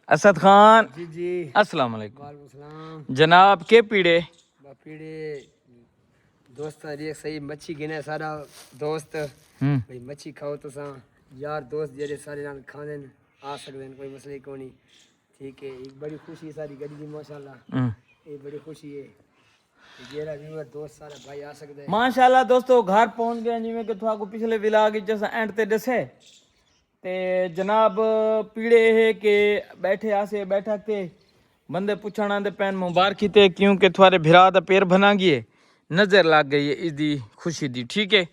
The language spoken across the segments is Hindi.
असद खान जी जी अस्सलाम वालेकुम जनाब के पीड़े पीड़े दोस्त सही मच्छी गिने सारा दोस्त भाई मच्छी खाओ तो यार दोस्त जेरे सारे नाल खाने आ सकते हैं, कोई मसले को नहीं। ठीक है, एक बड़ी खुशी है सारी गली की माशाल्लाह, ये बड़ी खुशी है जेरा व्यूअर दोस्त सारे भाई आ सकते हैं माशाल्लाह। दोस्तों घर पहुंच गए जिवें कि तुहाको पिछले विलाग जैसा एंड ते दसे ते जनाब पीड़े है कि बैठे आसे बैठा के बंदे पुछण आंदे पैन मुबारकी ते क्योंकि थोड़े भिरा दा पैर बना गए नजर लग गई है इसकी खुशी दी। ठीक है,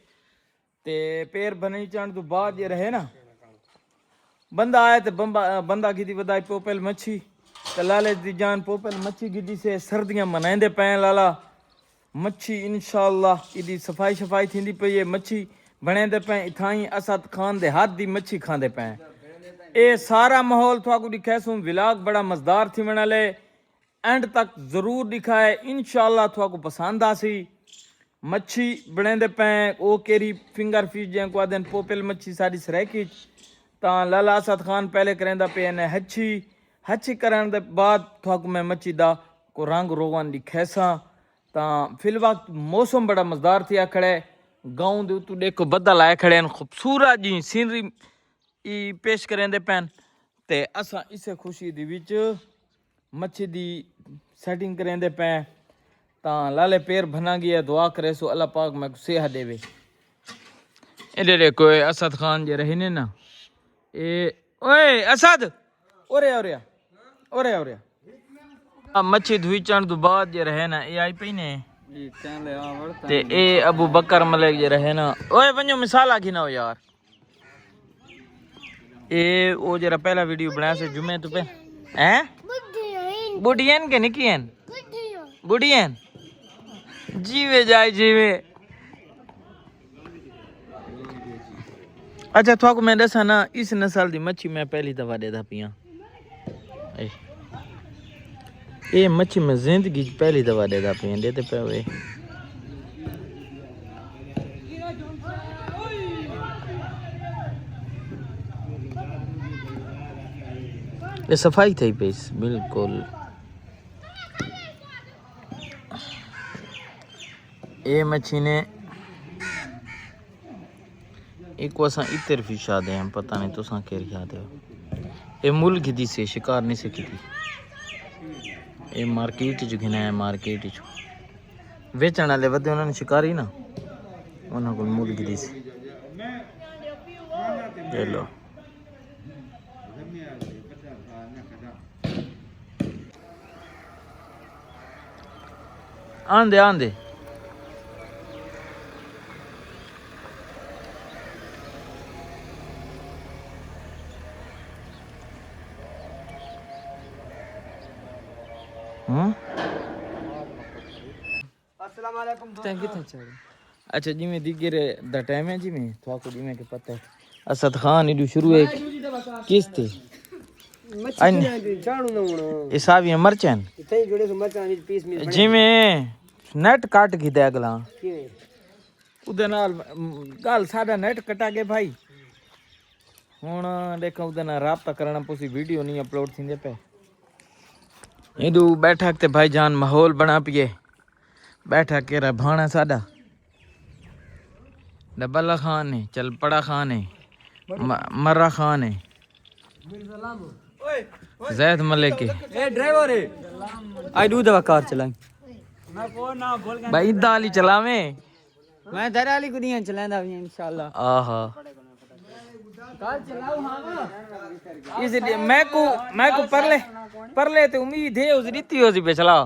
ते पैर बनी चढ़ तो बाद ये रहे ना बंदा आया तो बंदा की बधाई पोपल मच्छी ते लाले दी जान पोपल मच्छी गिदी से सर्दियां मनाइंदे पैन लाला मच्छी इंशाअल्लाह इदी सफाई शफाई थींदी पई है मच्छी बनेंदे पे इथाई असद खान दे हाथ दी मच्छी खांदे पे ए सारा माहौल थाकू दिखासूं विलाग बड़ा मजेदार थी मनाले एंड तक जरूर दिखाए इंशाअल्लाह थाकू पसंद आसी। मच्छी बनेंदे पे ओ केरी फिंगर फिश जे को आदन पोपल मच्छी सारी सरेकी ता लाला असद खान पहले करेंदा पे ने हच्छी हच्छी करन दे बाद थाकू मैं मच्छी दा को रंग रोगन दिखैसा ता फिल वक्त मौसम बड़ा मजेदार थी खड़े गाँव दे उत्तू देखो बदल आए खड़े खूबसूरत जी सीनरी पेश करेंदे पैन ते असा इसे खुशी दी विच मच्छी दी सेटिंग करेंदे पे ता लाले पैर बना गया दुआ करे सो अल्लाह पाक मैं सेहत देवे। एडे कोई असद खान जे रहे ने ना ए ओए असद ओरे ओरे ओरे ओरे मच्छी धुई चढ़ तो बाद जे रहे ना ये आई पई ने ते ए अबू बकर मलिक जे रहे ना ओए वन्यो मिसाल आखी ना हो यार ए ओ जरा पहला वीडियो बनाया से जुमे तो पे हैं बुढ़ियन के निकियन बुढ़ियन जीवे जाए जीवे। अच्छा थोक मैं दसा ना इस नस्ल दी मच्छी मैं पहली दफा देता पिया ये मच्छी मैं जिंदगी पहली दफा देता पिया देते पे वे ये सफाई थी पेस बिल्कुल ये मच्छी ने एक वसा इतर फिश आदे हैं पता नहीं तुसा केर याद है ये मुल गिदी से शिकार नहीं से की ये मार्केट जो घिना है मार्केट जो बेचण वाले वधे उन्होंने शिकारी ना उन्होंने को मुल गिदी से चलो आंदे आंदे अच्छा जी में दिखे द टाइम है जी में थोड़ा जी में के पता है असद खान इडू शुरू है किस थे ये सावी मरचन जी में नेट काट की दे अगला उदे नाल गल साडा नेट कटा के भाई हुन देखो उदे नाल राब्ता करना पुसी वीडियो नहीं अपलोड थिंदे पे इडू बैठक ते भाईजान माहौल बना पिए बैठा के रा भाणा साडा डबला खान है चल पड़ा खान है मर्रा खान है जैद मलिक के ए ड्राइवर है आई डू दवा कार चलाएं मैं को ना बोल के भाई दाली चलावे मैं दराली को नहीं चलांदा इंशाल्लाह आहा कार चलाऊ हां इसलिए मैं को परले ते उम्मीद है उस रीति हो पे चला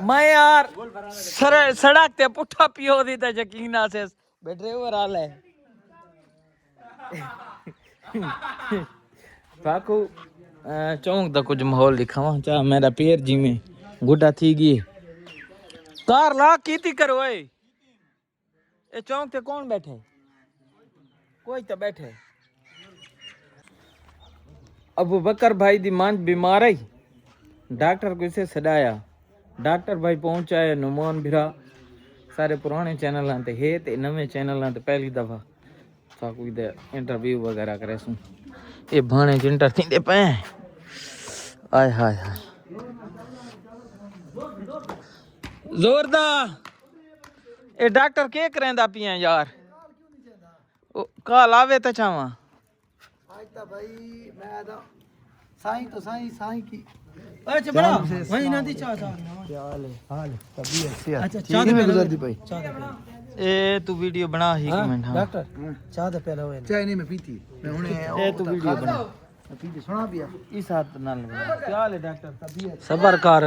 मैं यार सड़क ते पुठा पियो दी ते यकीन आसे ड्राइवर आल है पाको चौंक दा कुछ माहौल दिखावा चा मेरा पैर जी में गुड्डा थी गई कार ला कीती करो ए चौंक ते कौन बैठे कोई तो बैठे अबू बकर भाई दी मां बीमार है डॉक्टर को इसे सदाया डॉक्टर भाई पहुंचा है नुमान भिरा सारे पुराने चैनल ते है ते नवे चैनल ते पहली दफा साकू दे इंटरव्यू वगैरह करे सु ये भाणे च इंटर थींदे पे आय हाय हाय जोरदार ए डॉक्टर के करेंदा पिया यार ओ काल आवे त चावा आज तो भाई मैं तो साईं साईं की अच्छा बड़ा वही ना दी चाचा हाल तबीयत से अच्छा चाह दे गुजर दी भाई ए तू वीडियो बना ही कमेंट हां डॉक्टर चाह दे पहले होए चाय नहीं मैं पीती मैं हुने ए तू वीडियो बना पीती सुना पिया इस हाथ नाल बना क्या हाल है डॉक्टर तबीयत सबर कर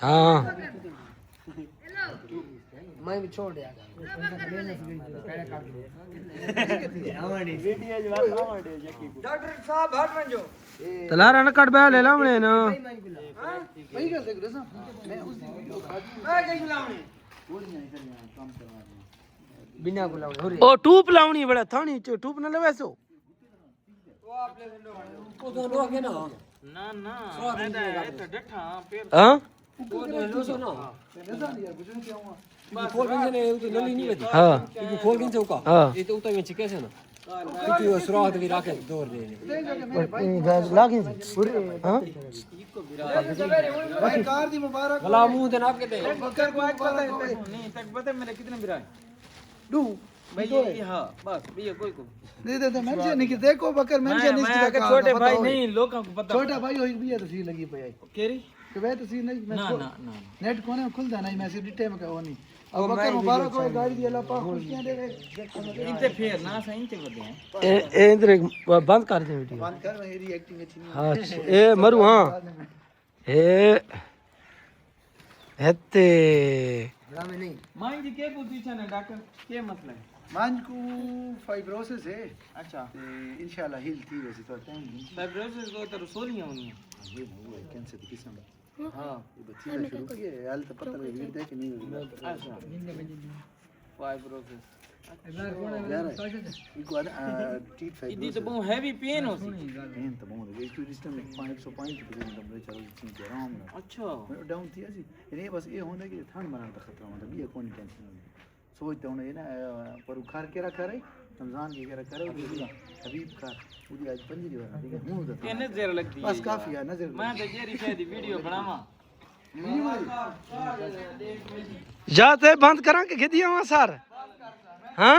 हां मैं भी छोड़ दिया डॉक्टर साहब हट में जो तलारा न कट बया ले लावणे ना वही कर देख रहा मैं उस दिन वीडियो मैं कहीं बुलावणे बिना बुलावणे हो ओ टूप लावणी बड़ा थानी टूप न लवेसो वो तो लो के ना ना ना मैं तो डठा फिर हां वो तो लो सो ना फोल किन ने तो लली नहीं बती हां ये फोल किन से होगा हां ये तो उतर में चिके से ना क्योंकि वो सुराख भी रखे दौर दे लागे हां भाई कार दी मुबारक गला मुंह दे नाप के दे बकर को आज पता है नहीं तक पता है मेरे कितने बिरा दू भाई ये हां बस भैया कोई को दे दे मैं नहीं कि देखो बकर मैं नहीं मैं के छोटे भाई नहीं लोगों को पता छोटा भाई होई भी है तस्वीर लगी पे आई केरी कि वे तस्वीर नहीं मैं ना ना ना नेट कोने खुल जाना मैं सिर्फ डिटे में कहो नहीं अब बकर मुबारक हो गाड़ी दी अल्लाह पाक खुशियां दे इनते फेर ना सही इनते बदे हैं ए इधर बंद कर दे वीडियो बंद कर मेरी एक्टिंग अच्छी नहीं हां ए मरु हां ए हते में नहीं मां जी के पूछा ना डॉक्टर के मसला है मांज को फाइब्रोसिस है अच्छा इंशाल्लाह हिल थी वैसे तो टाइम फाइब्रोसिस को तो रसोलियां होनी ये वो कैंसर की किस्म हां ये बच्ची का शुरू किया है हाल तो पता नहीं वीर दे कि नहीं अच्छा फाइब्रोसिस यार इको टीथ फाइब्रोसिस इदी तो बहुत हैवी पेन हो सी पेन तो बहुत है इसको सिस्टम में 505 टेम्परेचर ठीक है आराम ना अच्छा डाउन थी ऐसी ये बस ये होने कि ठंड बनाने का खतरा मतलब ये कौन टेंशन सोचते हूं ये ना पर खार के रखा रही रमजान की रखा रही हबीब खार पूरी आज पंजी वाला ठीक है हूं उधर के नजर लगती बस काफी है नजर मैं तो जेरी शायद वीडियो बनावा जाते बंद करा के खिदिया वहां सर हां